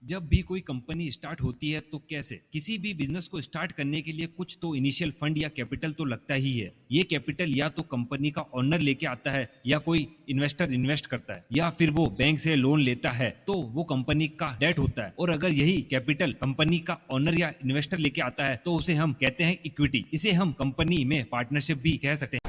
जब भी कोई कंपनी स्टार्ट होती है तो कैसे किसी भी बिजनेस को स्टार्ट करने के लिए कुछ तो इनिशियल फंड या कैपिटल तो लगता ही है। ये कैपिटल या तो कंपनी का ओनर लेके आता है या कोई इन्वेस्टर इन्वेस्ट करता है या फिर वो बैंक से लोन लेता है तो वो कंपनी का डेट होता है। और अगर यही कैपिटल कंपनी का ओनर या इन्वेस्टर लेके आता है तो उसे हम कहते हैं इक्विटी। इसे हम कंपनी में पार्टनरशिप भी कह सकते हैं।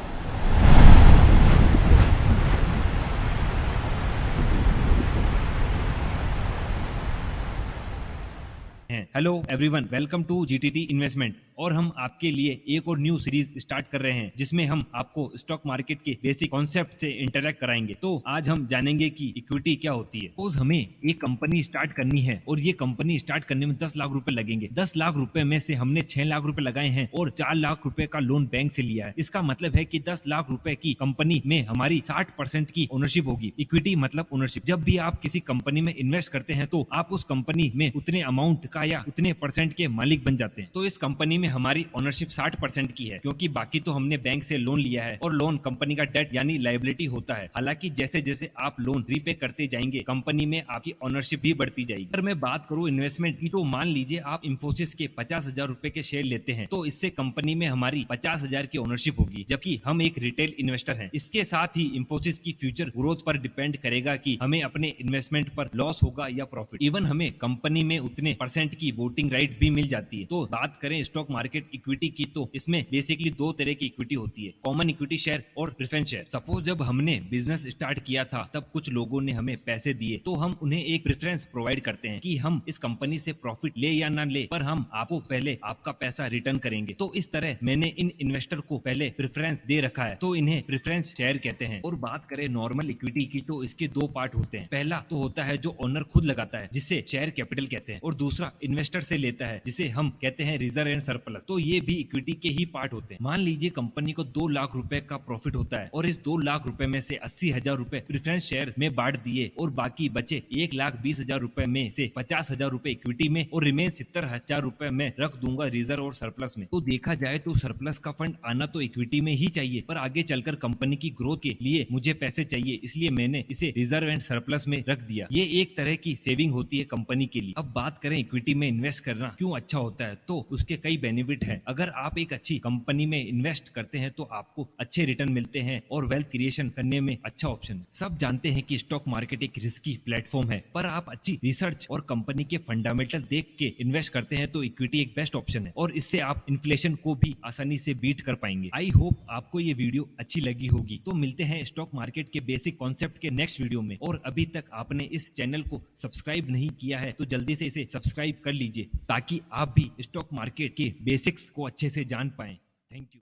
Hello everyone, welcome to GTT investment. और हम आपके लिए एक और न्यू सीरीज स्टार्ट कर रहे हैं जिसमें हम आपको स्टॉक मार्केट के बेसिक कॉन्सेप्ट से इंटरेक्ट कराएंगे। तो आज हम जानेंगे कि इक्विटी क्या होती है। सपोज हमें एक कंपनी स्टार्ट करनी है और ये कंपनी स्टार्ट करने में 10 लाख रुपए लगेंगे। 10 लाख रुपए में से हमने 6 लाख रुपए लगाए हैं और 4 लाख रुपए का लोन बैंक से लिया है। इसका मतलब है कि 10 लाख रुपए की कंपनी में हमारी 60% की ओनरशिप होगी। इक्विटी मतलब ओनरशिप। जब भी आप किसी कंपनी में इन्वेस्ट करते हैं तो आप उस कंपनी में उतने अमाउंट का या उतने परसेंट के मालिक बन जाते हैं। तो इस कंपनी में हमारी ओनरशिप 60% की है क्योंकि बाकी तो हमने बैंक से लोन लिया है और लोन कंपनी का डेट यानी लायबिलिटी होता है। हालांकि जैसे जैसे आप लोन रीपे करते जाएंगे कंपनी में आपकी ओनरशिप भी बढ़ती जाएगी। अगर मैं बात करूं इन्वेस्टमेंट की तो मान लीजिए आप इंफोसिस के 50,000 रुपए के शेयर लेते हैं तो इससे कंपनी में हमारी 50,000 की ओनरशिप होगी, जबकि हम एक रिटेल इन्वेस्टर हैं। इसके साथ ही इंफोसिस की फ्यूचर ग्रोथ पर डिपेंड करेगा कि हमें अपने इन्वेस्टमेंट पर लॉस होगा या प्रॉफिट। इवन हमें कंपनी में उतने परसेंट की वोटिंग राइट भी मिल जाती है। तो बात करें स्टॉक मार्केट इक्विटी की तो इसमें बेसिकली दो तरह की इक्विटी होती है, कॉमन इक्विटी शेयर और प्रेफरेंस शेयर। सपोज जब हमने बिजनेस स्टार्ट किया था तब कुछ लोगों ने हमें पैसे दिए तो हम उन्हें एक प्रेफरेंस प्रोवाइड करते हैं कि हम इस कंपनी से प्रॉफिट ले या ना ले पर हम आपको पहले आपका पैसा रिटर्न करेंगे। तो इस तरह मैंने इन इन्वेस्टर को पहले प्रेफरेंस दे रखा है तो इन्हें प्रेफरेंस शेयर कहते हैं। और बात करें नॉर्मल इक्विटी की तो इसके दो पार्ट होते हैं। पहला तो होता है जो ओनर खुद लगाता है जिसे शेयर कैपिटल कहते हैं, और दूसरा इन्वेस्टर से लेता है जिसे हम कहते हैं रिजर्व एंड सरप्लस। तो ये भी इक्विटी के ही पार्ट होते हैं। मान लीजिए कंपनी को 2 लाख रुपए का प्रॉफिट होता है और इस 2 लाख रुपए में से 80,000 रुपए प्रेफरेंस शेयर में बांट दिए और बाकी बचे 1,20,000 रुपए में से 50,000 रुपए इक्विटी में और रिमेन 70,000 रुपए में रख दूंगा रिजर्व और सरप्लस में। तो देखा जाए तो सरप्लस का फंड आना तो इक्विटी में ही चाहिए, पर आगे चलकर कंपनी की ग्रोथ के लिए मुझे पैसे चाहिए, इसलिए मैंने इसे रिजर्व एंड सरप्लस में रख दिया। ये एक तरह की सेविंग होती है कंपनी के लिए। अब बात करें इक्विटी में इन्वेस्ट करना क्यों अच्छा होता है, तो उसके कई बेनिफिट है। अगर आप एक अच्छी कंपनी में इन्वेस्ट करते हैं तो आपको अच्छे रिटर्न मिलते हैं और वेल्थ क्रिएशन करने में अच्छा ऑप्शन है। सब जानते हैं कि स्टॉक मार्केट एक रिस्की प्लेटफॉर्म है, पर आप अच्छी रिसर्च और कंपनी के फंडामेंटल देख के इन्वेस्ट करते हैं तो इक्विटी एक बेस्ट ऑप्शन है और इससे आप इन्फ्लेशन को भी आसानी से बीट कर पाएंगे। आई होप आपको ये वीडियो अच्छी लगी होगी। तो मिलते हैं स्टॉक मार्केट के बेसिक कॉन्सेप्ट के नेक्स्ट वीडियो में। और अभी तक आपने इस चैनल को सब्सक्राइब नहीं किया है तो जल्दी से इसे सब्सक्राइब कर लीजिए ताकि आप भी स्टॉक मार्केट के बेसिक्स को अच्छे से जान पाएं। Thank you.